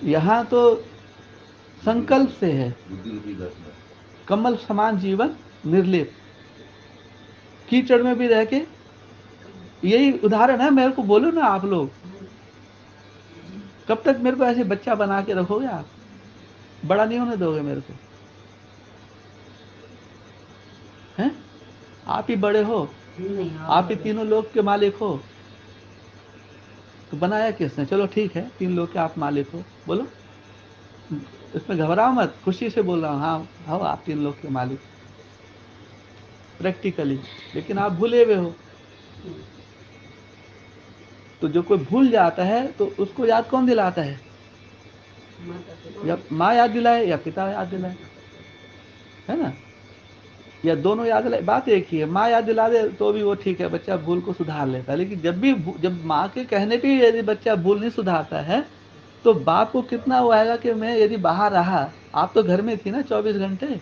यहाँ तो संकल्प से है, कमल समान जीवन निर्लेप। कीचड़ में भी रह के, यही उदाहरण है। मेरे को बोलो ना आप लोग, कब तक मेरे को ऐसे बच्चा बना के रखोगे आप? बड़ा नहीं होने दोगे मेरे को, हैं? आप ही बड़े हो, आप ही तीनों लोग के मालिक हो, तो बनाया किसने? चलो ठीक है, तीन लोग के आप मालिक हो, बोलो, इसमें घबराओ मत, खुशी से बोल रहा हूँ। हाँ, हो आप तीन लोग के मालिक प्रैक्टिकली, लेकिन आप भूले हुए हो। तो जो कोई भूल जाता है तो उसको याद कौन दिलाता है? या माँ याद दिलाए या पिता याद दिलाए, है ना? या दोनों याद दिलाए, बात एक ही है। माँ याद दिला दे तो भी वो ठीक है, बच्चा भूल को सुधार लेता है। लेकिन जब माँ के कहने पे यदि बच्चा भूल नहीं सुधारता है, तो बाप को कितना वो आएगा कि मैं यदि बाहर रहा, आप तो घर में थी ना 24 घंटे,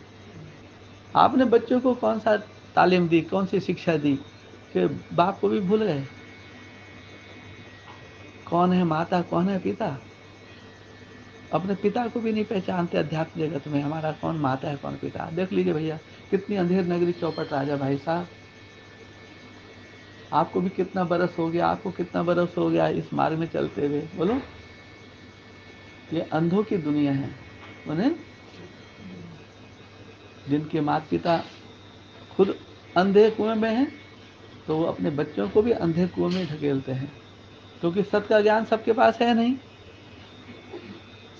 आपने बच्चों को कौन सा तालीम दी, कौन सी शिक्षा दी कि बाप को भी भूल गए? कौन है माता, कौन है पिता? अपने पिता को भी नहीं पहचानते अध्यात्म जगत में, हमारा कौन माता है कौन पिता। देख लीजिए भैया, कितनी अंधेर नगरी चौपट राजा भाई साहब। आपको भी कितना बरस हो गया, आपको कितना बरस हो गया इस मार्ग में चलते हुए, बोलो। ये अंधों की दुनिया है, उन्हें जिनके माता पिता खुद अंधे कुएं में हैं, तो वो अपने बच्चों को भी अंधे कुएं में ढकेलते हैं, क्योंकि सत्य का ज्ञान सबके पास है नहीं।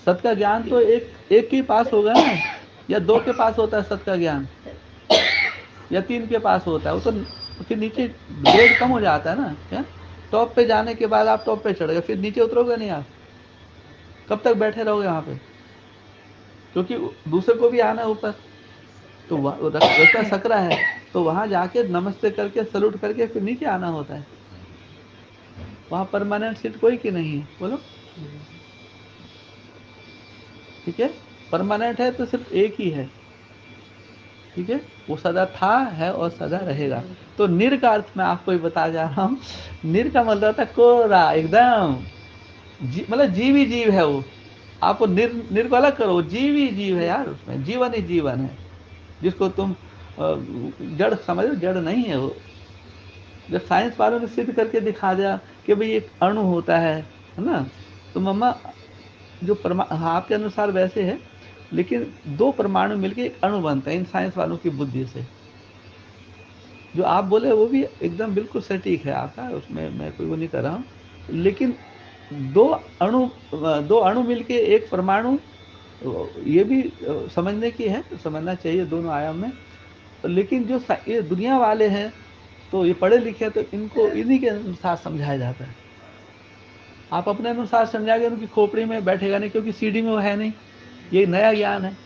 सत्य का ज्ञान तो एक के पास होगा ना, या दो के पास होता है सत्य का ज्ञान, या तीन के पास होता है। वो तो फिर नीचे ग्रेड कम हो जाता है ना, क्या? टॉप पे जाने के बाद आप टॉप पे चढ़ गए, फिर नीचे उतरोगे नहीं आप। कब तक बैठे रहोगे वहां पे? क्योंकि दूसरे को भी आना है ऊपर, तो रास्ता सकरा है, तो वहां जाके नमस्ते करके सलूट करके फिर नीचे आना होता है। वहां परमानेंट सीट कोई की नहीं है, बोलो। ठीक है, परमानेंट है तो सिर्फ एक ही है। ठीक है, वो सदा था, है और सदा रहेगा। तो निर का अर्थ मैं आपको ही बता जा रहा हूँ। निर का मतलब था कोरा एकदम, मतलब जीव ही जीव है वो। आपको निर को अलग करो, जीव ही जीव है यार, उसमें जीवन ही जीवन है। जिसको तुम जड़ समझ रहे हो, जड़ नहीं है वो। जब साइंस वालों ने सिद्ध करके दिखा दिया कि भाई एक अणु होता है ना, तो मम्मा जो हाँ, आपके अनुसार वैसे है, लेकिन दो परमाणु मिलके एक अणु बनता है इन साइंस वालों की बुद्धि से। जो आप बोले वो भी एकदम बिल्कुल सटीक है आपका, उसमें मैं कोई वो नहीं कर रहा हूँ। लेकिन दो दो अणु मिलके एक परमाणु, ये भी समझने की है, समझना चाहिए दोनों आयाम में। लेकिन जो ये दुनिया वाले हैं, तो ये पढ़े लिखे हैं, तो इनको इन्हीं के अनुसार समझाया जाता है। आप अपने अनुसार समझाएंगे, उनकी खोपड़ी में बैठेगा नहीं, क्योंकि सीडी में वो है नहीं, ये नया ज्ञान है।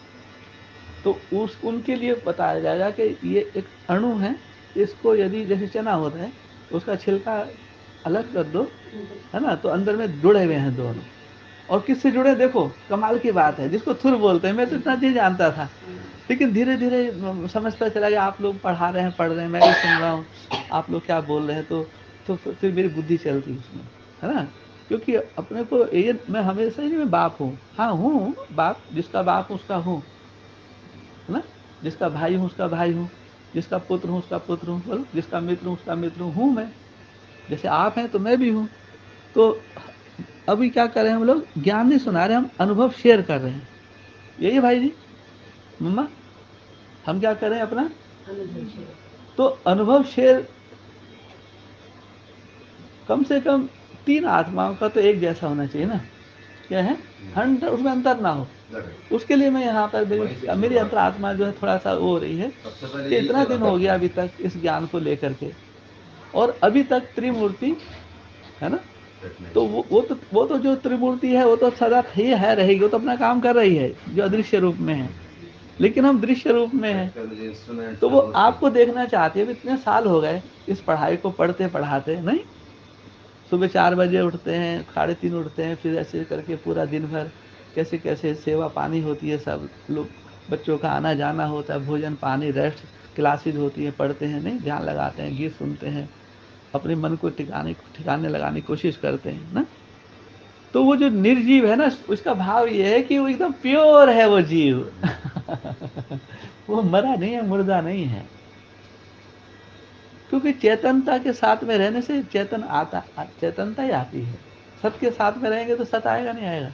तो उनके लिए बताया जाएगा कि ये एक अणु है, इसको यदि जैसे चना होता है, उसका छिलका अलग कर दो, है ना, तो अंदर में जुड़े हुए हैं दोनों। और किससे जुड़े, देखो कमाल की बात है, जिसको थुर बोलते हैं, मैं तो इतना नहीं जानता था, लेकिन धीरे धीरे समझता चला गया। आप लोग पढ़ा रहे हैं, पढ़ रहे हैं, मैं भी सुन रहा हूँ आप लोग क्या बोल रहे हैं, तो फिर मेरी बुद्धि चलती उसमें, है ना। क्योंकि अपने को ये, मैं हमेशा ही नहीं, मैं बाप हूँ, हाँ हूँ बाप, जिसका बाप हूँ उसका हूँ, है ना। जिसका भाई हूँ उसका भाई हूँ, जिसका पुत्र हूँ उसका पुत्र हूँ, बोलो, जिसका मित्र हूँ उसका मित्र हूँ मैं। जैसे आप हैं तो मैं भी हूँ। तो अभी क्या कर रहे हैं हम लोग, ज्ञान नहीं सुना रहे, हम अनुभव शेयर कर रहे हैं। यही है भाई जी, मम्मा, हम क्या कर रहे हैं अपना, तो अनुभव शेयर। कम से कम तीन आत्माओं का तो एक जैसा होना चाहिए ना, क्या है, 100, उसमें अंतर ना हो। उसके लिए मैं यहाँ पर मेरी अंतरात्मा जो है थोड़ा सा वो हो रही है कि इतना दिन हो गया अभी तक इस ज्ञान को लेकर के, और अभी तक त्रिमूर्ति, है ना। तो वो तो जो त्रिमूर्ति है वो तो सदा ही है, रहेगी, वो तो अपना काम कर रही है, जो अदृश्य रूप में है। लेकिन हम दृश्य रूप में हैं, तो वो आपको देखना चाहती है। अब इतने साल हो गए इस पढ़ाई को पढ़ते पढ़ाते, नहीं, सुबह 4 बजे उठते हैं, 3:30 उठते हैं, फिर ऐसे करके पूरा दिन भर कैसे कैसे सेवा पानी होती है, सब लोग बच्चों का आना जाना होता है, भोजन पानी रेस्ट, क्लासेज होती है, पढ़ते हैं, नहीं, ध्यान लगाते हैं, गीत सुनते हैं, अपने मन को ठिकाने लगाने की कोशिश करते हैं ना। तो वो जो निर्जीव है ना, उसका भाव ये है कि वो एकदम प्योर है वो जीव। वो मरा नहीं है, मुर्दा नहीं है। क्योंकि चेतनता के साथ में रहने से चेतनता ही आती है। सत के साथ में रहेंगे तो सत आएगा नहीं आएगा?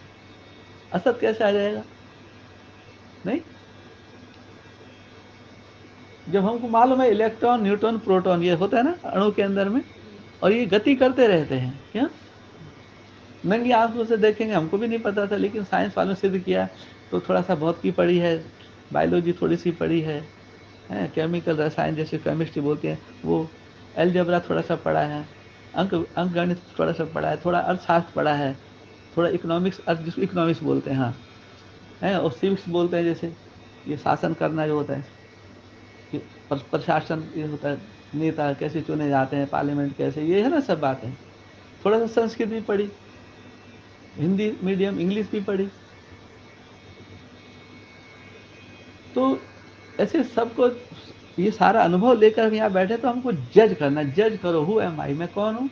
असत कैसे आ जाएगा? नहीं। जब हमको मालूम है इलेक्ट्रॉन, न्यूट्रॉन, प्रोटॉन ये होता है ना अणु के अंदर में, और ये गति करते रहते हैं, क्या नंगी आंखों से देखेंगे? हमको भी नहीं पता था, लेकिन साइंस वालों ने सिद्ध किया। तो थोड़ा सा भौतिकी पढ़ी है, बायोलॉजी थोड़ी सी पढ़ी है, केमिकल रसायन जैसे केमिस्ट्री बोलते हैं वो, अलजेब्रा थोड़ा सा पढ़ा है, अंक गणित थोड़ा सा पढ़ा है, थोड़ा अर्थशास्त्र पढ़ा है, थोड़ा इकोनॉमिक्स, अर्थ जिसको इकोनॉमिक्स बोलते हैं, हाँ है, और सिविक्स बोलते हैं, जैसे ये शासन करना जो होता है, कि प्रशासन ये होता है, नेता कैसे चुने जाते हैं, पार्लियामेंट कैसे, ये है ना सब बातें। थोड़ा सा संस्कृत भी पढ़ी, हिंदी मीडियम इंग्लिश भी पढ़ी। तो ऐसे सबको ये सारा अनुभव लेकर हम यहाँ बैठे, तो हमको जज करना, जज करो हु एम आई, मैं कौन हूँ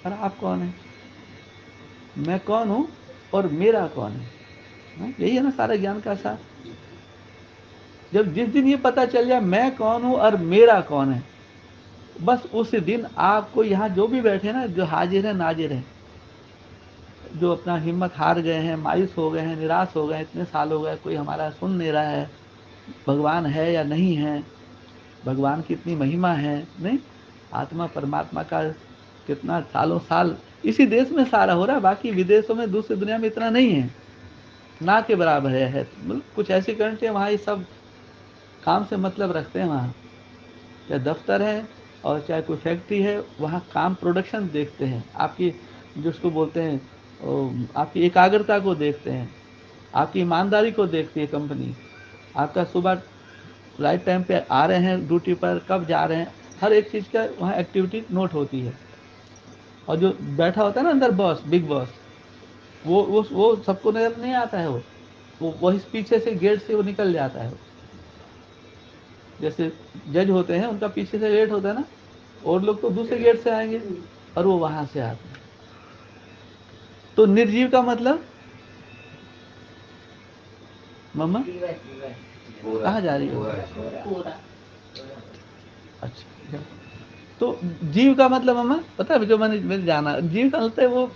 और आप कौन है, मैं कौन हूँ और मेरा कौन है, यही है ना सारा ज्ञान का सार। जब जिस दिन ये पता चल जाए मैं कौन हूँ और मेरा कौन है, बस उस दिन आपको यहाँ जो भी बैठे ना, जो हाजिर है नाजिर है, जो अपना हिम्मत हार गए हैं, मायूस हो गए हैं, निराश हो गए, इतने साल हो गए कोई हमारा सुन नहीं रहा है, भगवान है या नहीं है, भगवान की इतनी महिमा है, नहीं आत्मा परमात्मा का कितना सालों साल इसी देश में सारा हो रहा है, बाकी विदेशों में दूसरी दुनिया में इतना नहीं है, ना के बराबर है। कुछ ऐसी कंट्री है वहाँ ये सब काम से मतलब रखते हैं, वहाँ चाहे दफ्तर है और चाहे कोई फैक्ट्री है, वहाँ काम प्रोडक्शन देखते हैं, आपकी जिसको बोलते हैं आपकी एकाग्रता को देखते हैं, आपकी ईमानदारी को देखती है कंपनी, आपका सुबह राइट टाइम पे आ रहे हैं ड्यूटी पर, कब जा रहे हैं, हर एक चीज़ का वहाँ एक्टिविटी नोट होती है। और जो बैठा होता है ना अंदर बॉस, बिग बॉस, वो सबको नजर नहीं आता है, वो वही पीछे से गेट से वो निकल जाता है। जैसे जज होते हैं उनका पीछे से गेट होता है ना, और लोग तो दूसरे गेट से आएंगे और वो वहां से आते हैं। तो निर्जीव का मतलब मम्मा कहाँ जा रही हो? अच्छा, तो जीव का मतलब मम्मा पता है, जो मैंने जाना, जीव का मतलब है वो,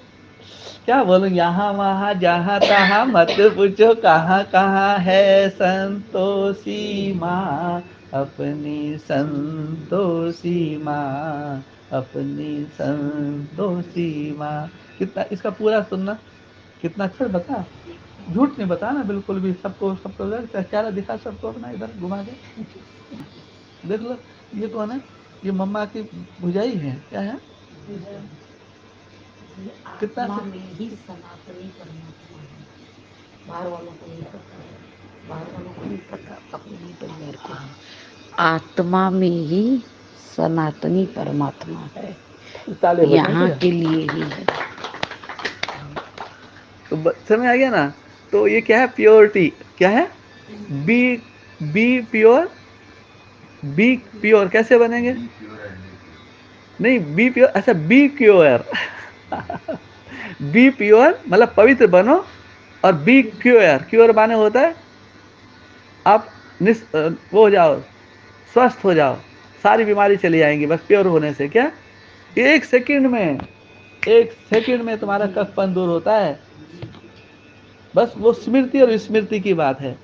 क्या बोलूं, यहाँ वहाँ जहाँ तहाँ मत पूछो, कहाँ कहाँ है संतोषी माँ, अपनी संतोषी माँ, अपनी संतोषी माँ। कितना इसका पूरा सुनना, कितना अच्छा बता, झूठ नहीं बताना बिल्कुल भी, सबको सबको चेहरा दिखा सबको अपना, इधर घुमा के देख लो, ये कौन है, ये मम्मा की भुजाई है, क्या है, कितना में ही सनातनी परमात्मा है, बाहर वालों को नहीं पता है, बाहर वालों को नहीं पता, अपने परिवार को। आत्मा में ही सनातनी परमात्मा है, यहाँ के लिए ही है। तो समझ आ गया ना? तो ये क्या है, प्योरिटी क्या है, be be pure, be pure कैसे बनेंगे, नहीं बी प्योर, अच्छा बी क्योर, बी प्योर मतलब पवित्र बनो, और बी क्योर, क्योर माने होता है आप वो हो जाओ, स्वस्थ हो जाओ, सारी बीमारी चली जाएंगी बस प्योर होने से। क्या एक सेकंड में, एक सेकंड में तुम्हारा कफपन दूर होता है, बस वो स्मृति और विस्मृति की बात है।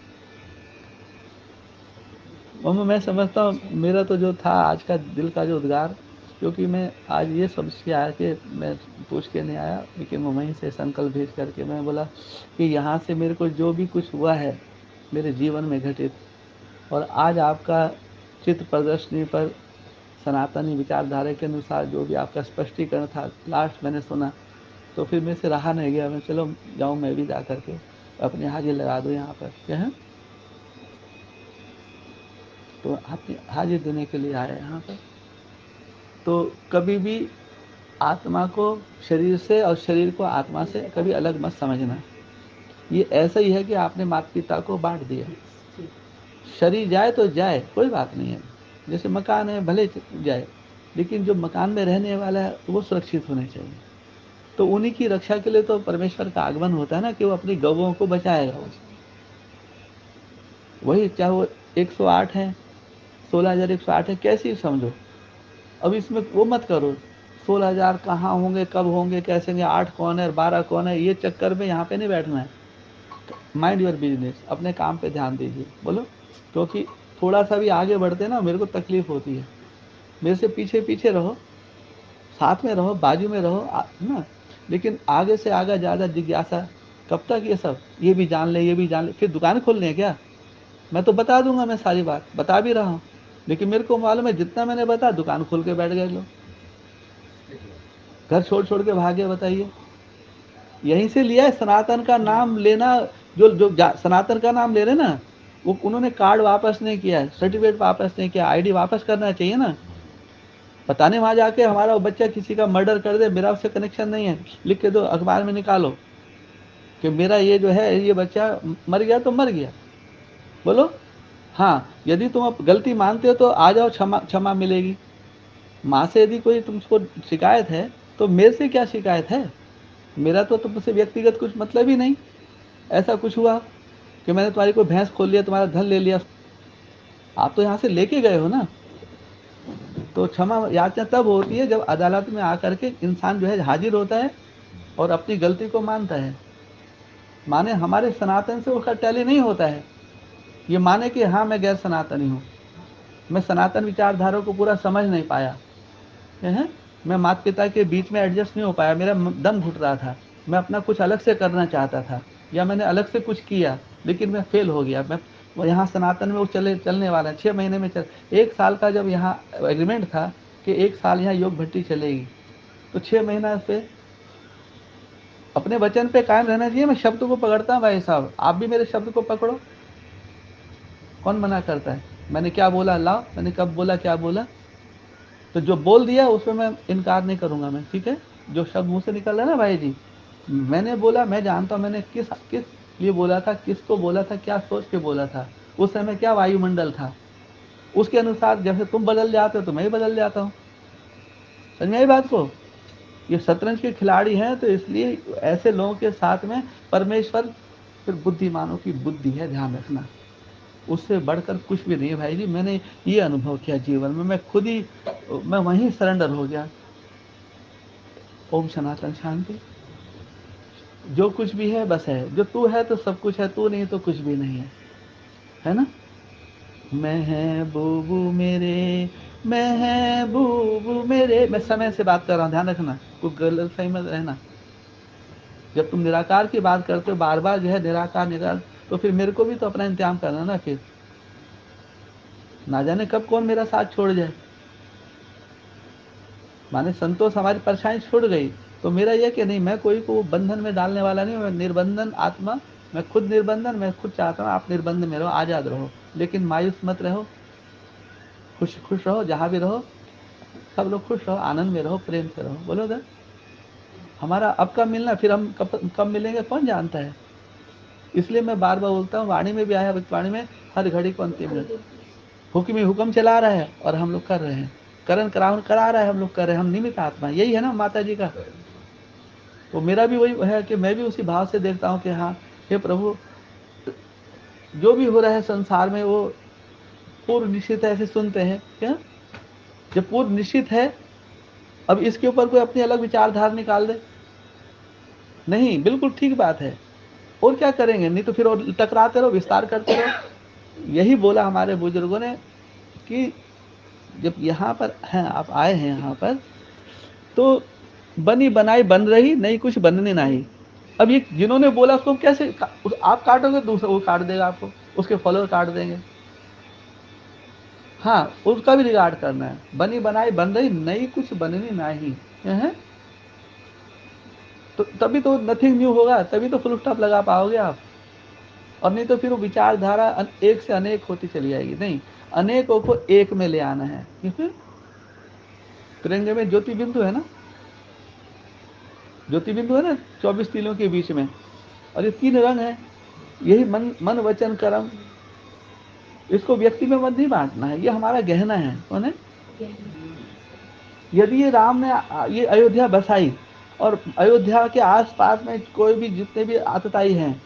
मम्मा मैं समझता हूँ मेरा तो जो था आज का दिल का जो उद्गार, क्योंकि मैं आज ये समझ के आया कि मैं पूछ के नहीं आया, लेकिन वहीं से संकल्प भेज करके मैं बोला कि यहाँ से मेरे को जो भी कुछ हुआ है मेरे जीवन में घटित, और आज आपका चित्र प्रदर्शनी पर सनातनी विचारधारा के अनुसार जो भी आपका स्पष्टीकरण था, लास्ट मैंने सुना, तो फिर मेरे से रहा नहीं गया, मैं चलो जाऊँ मैं भी जा करके अपनी हाजिर लगा दूँ यहाँ पर, क्या है, तो अपनी हाजिर देने के लिए आए यहाँ पर। तो कभी भी आत्मा को शरीर से और शरीर को आत्मा से कभी अलग मत समझना। ये ऐसा ही है कि आपने माता पिता को बांट दिया, शरीर जाए तो जाए कोई बात नहीं है, जैसे मकान है भले जाए, लेकिन जो मकान में रहने वाला है वो सुरक्षित होने चाहिए। तो उन्हीं की रक्षा के लिए तो परमेश्वर का आगमन होता है ना, कि वो अपनी गौओं को बचाएगा। वही चाहे वो 108 है, 16,108 है, कैसी समझो। अब इसमें वो मत करो 16,000 कहाँ होंगे, कब होंगे, कैसे होंगे, 8 कौन है, 12 कौन है, ये चक्कर में यहाँ पे नहीं बैठना है। माइंड योर बिजनेस, अपने काम पे ध्यान दीजिए। बोलो, क्योंकि थोड़ा सा भी आगे बढ़ते ना मेरे को तकलीफ होती है। मेरे से पीछे पीछे रहो, साथ में रहो, बाजू में रहो ना, लेकिन आगे से आगे ज़्यादा जिज्ञासा। कब तक ये सब, ये भी जान ले, ये भी जान ले, फिर दुकान खोलनी है क्या? मैं तो बता दूंगा, मैं सारी बात बता भी रहा हूँ, लेकिन मेरे को मालूम है जितना मैंने बता, दुकान खोल के बैठ गए लोग, घर छोड़ छोड़ के भागे। बताइए, यहीं से लिया है सनातन का नाम लेना। जो जो सनातन का नाम ले रहे ना, वो उन्होंने कार्ड वापस नहीं किया, सर्टिफिकेट वापस नहीं किया, आईडी वापस करना चाहिए ना। बताने वहां जाके हमारा बच्चा किसी का मर्डर कर दे, मेरा उससे कनेक्शन नहीं है, लिख के दो, अखबार में निकालो कि मेरा ये जो है, ये बच्चा मर गया तो मर गया। बोलो, हाँ, यदि तुम अब गलती मानते हो तो आ जाओ, क्षमा क्षमा मिलेगी। माँ से यदि कोई तुमको शिकायत है तो मेरे से क्या शिकायत है? मेरा तो तुमसे व्यक्तिगत कुछ मतलब ही नहीं। ऐसा कुछ हुआ कि मैंने तुम्हारी कोई भैंस खोल लिया, तुम्हारा धन ले लिया, आप तो यहाँ से लेके गए हो ना। तो क्षमा याचना तब होती है जब अदालत में आकर के इंसान जो है हाजिर होता है और अपनी गलती को मानता है। माने हमारे सनातन से उसका टैली नहीं होता है, ये माने कि हाँ मैं गैर सनातनी हूँ, मैं सनातन विचारधारा को पूरा समझ नहीं पाया है, मैं माता पिता के बीच में एडजस्ट नहीं हो पाया, मेरा दम घुट रहा था, मैं अपना कुछ अलग से करना चाहता था, या मैंने अलग से कुछ किया लेकिन मैं फेल हो गया। मैं यहाँ सनातन में वो चलने वाला है 6 महीने में 1 साल का जब यहाँ एग्रीमेंट था कि 1 साल यहाँ योग भट्टी चलेगी, तो 6 महीना पे अपने वचन पे कायम रहना चाहिए। मैं शब्द को पकड़ता हूँ भाई साहब, आप भी मेरे शब्द को पकड़ो। कौन मना करता है? मैंने क्या बोला, लाओ, मैंने कब बोला, क्या बोला, तो जो बोल दिया उसमें मैं इनकार नहीं करूंगा मैं, ठीक है। जो शब्द मुंह से निकल रहा है ना भाई जी, मैंने बोला, मैं जानता हूँ मैंने किस किस लिए बोला था, किसको बोला था, क्या सोच के बोला था, उस समय क्या वायुमंडल था, उसके अनुसार जैसे तुम बदल जाते हो तो मैं ही बदल जाता हूँ। समझ में आई बात को? ये शतरंज के खिलाड़ी हैं, तो इसलिए ऐसे लोगों के साथ में परमेश्वर फिर बुद्धिमानों की बुद्धि है, ध्यान रखना। उससे बढ़कर कुछ भी नहीं है भाई जी। मैंने ये अनुभव किया जीवन में, मैं खुद ही, मैं वहीं सरेंडर हो गया। ओम सनातन शांति। जो कुछ भी है बस है, जो तू है तो सब कुछ है, तू नहीं तो कुछ भी नहीं है ना। महबूबू मेरे, महबूबू मेरे, मैं समय से बात कर रहा हूँ, ध्यान रखना, कोई गलत फहमी मत रहना। जब तुम निराकार की बात करते हो बार बार जो है निराकार निराकार, तो फिर मेरे को भी तो अपना इंतजाम करना ना, फिर ना जाने कब कौन मेरा साथ छोड़ जाए। माने संतोष हमारी परेशानी छूट गई, तो मेरा यह कि नहीं, मैं कोई को बंधन में डालने वाला नहीं हूँ, मैं निर्बंधन आत्मा, मैं खुद निर्बंधन, मैं खुद चाहता हूँ आप निर्बंध में रहो, आजाद रहो, लेकिन मायूस मत रहो, खुश खुश रहो, जहाँ भी रहो सब लोग खुश रहो, आनंद में रहो, प्रेम से रहो। बोलो दर, हमारा अब कब मिलना, फिर हम कब कब मिलेंगे कौन जानता है। इसलिए मैं बार बार बोलता हूँ, वाणी में भी आया, वाणी में हर घड़ी को अंतिम मिनट, हुक्म ही हुक्म चला रहा है और हम लोग कर रहे हैं, करण करावन करा रहा है, हम लोग कर रहे हैं, हम निमित्त आत्मा, यही है ना माता जी का। तो मेरा भी वही है कि मैं भी उसी भाव से देखता हूँ कि हाँ, हे प्रभु, जो भी हो रहा है संसार में वो पूर्व निश्चित है, ऐसे सुनते हैं क्या, जब पूर्व निश्चित है, अब इसके ऊपर कोई अपनी अलग विचारधारा निकाल दे, नहीं, बिल्कुल ठीक बात है। और क्या करेंगे, नहीं तो फिर और टकराते रहो, विस्तार करते रहो। यही बोला हमारे बुजुर्गों ने कि जब यहाँ पर हैं, आप आए हैं यहाँ पर, तो बनी बनाई बन रही, नहीं कुछ बनने नहीं। अब ये जिन्होंने बोला उसको कैसे आप काटोगे, दूसरा वो काट देगा आपको, उसके फॉलोअर काट देंगे। हाँ, उसका भी रिगार्ड करना है, बनी बनाई बन रही, नई कुछ बननी नहीं है। तो तभी तो नथिंग न्यू होगा, तभी तो फुल स्टॉप लगा पाओगे आप। और नहीं तो फिर वो विचारधारा एक से अनेक होती चली जाएगी। नहीं, अनेकों को एक में ले आना है। फिर तिरंगे में ज्योति बिंदु है ना, ज्योति बिंदु है ना 24 तिलों के बीच में, और ये 3 रंग है, यही मन मन वचन कर्म। इसको व्यक्ति में मत नहीं बांटना है, ये हमारा गहना है। कौन है? यदि ये राम ने ये अयोध्या बसाई और अयोध्या के आसपास में कोई भी जितने भी आतताई हैं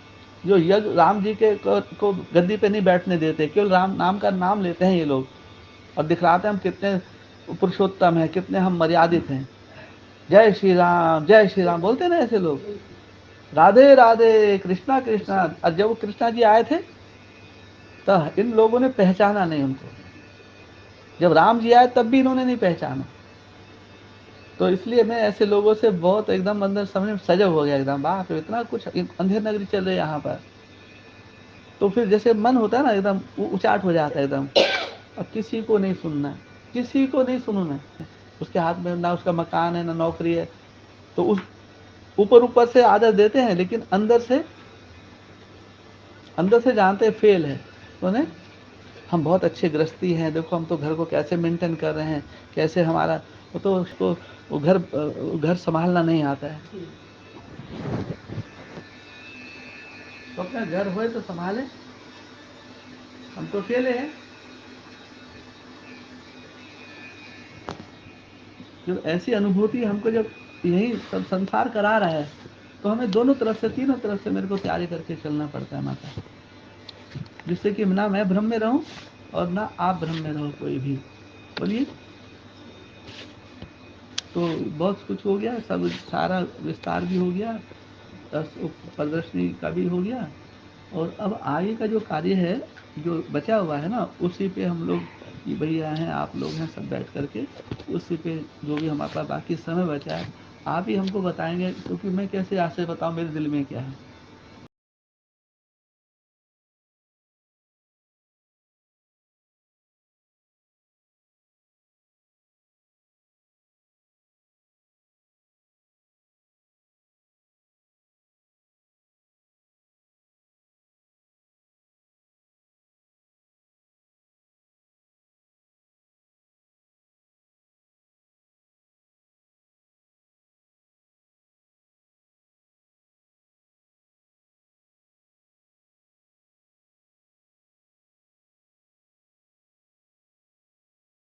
जो यज्ञ राम जी के को गद्दी पे नहीं बैठने देते, केवल राम नाम का नाम लेते हैं ये लोग और दिखलाते हैं हम कितने पुरुषोत्तम हैं, कितने हम मर्यादित हैं, जय श्री राम बोलते हैं ना ऐसे लोग, राधे राधे कृष्णा कृष्णा। और जब वो कृष्णा जी आए थे तो इन लोगों ने पहचाना नहीं उनको, जब राम जी आए तब भी इन्होंने नहीं पहचाना। तो इसलिए मैं ऐसे लोगों से बहुत एकदम अंदर समझ सजग हो गया एकदम, बाप रे इतना कुछ अंधेर नगरी चल रही है यहाँ पर। तो फिर जैसे मन होता है ना एकदम उचाट हो जाता है एकदम, अब किसी को नहीं सुनना है, किसी को नहीं सुनना है। उसके हाथ में ना उसका मकान है ना नौकरी है, तो उस ऊपर ऊपर से आदत देते हैं लेकिन अंदर से जानते हैं फेल है। तो नहीं, हम बहुत अच्छे गृहस्थी हैं, देखो हम तो घर को कैसे मेंटेन कर रहे हैं, कैसे हमारा, वो तो उसको वो घर संभालना नहीं आता है। तो अपना घर होए तो संभाले, हम तो अकेले हैं। जब ऐसी अनुभूति हमको जब यही सब संसार करा रहा है तो हमें दोनों तरफ से तीनों तरफ से मेरे को तैयारी करके चलना पड़ता है माता, जिससे कि ना मैं भ्रम में रहूं और ना आप भ्रम में रहो कोई भी। बोलिए। तो बहुत कुछ हो गया, सब सारा विस्तार भी हो गया, प्रदर्शनी का भी हो गया, और अब आगे का जो कार्य है जो बचा हुआ है ना, उसी पे हम लोग ये भैया हैं आप लोग हैं सब बैठ करके उसी पे जो भी हमारे पास बाकी समय बचा है आप ही हमको बताएंगे, क्योंकि मैं कैसे आपसे बताऊं मेरे दिल में क्या है।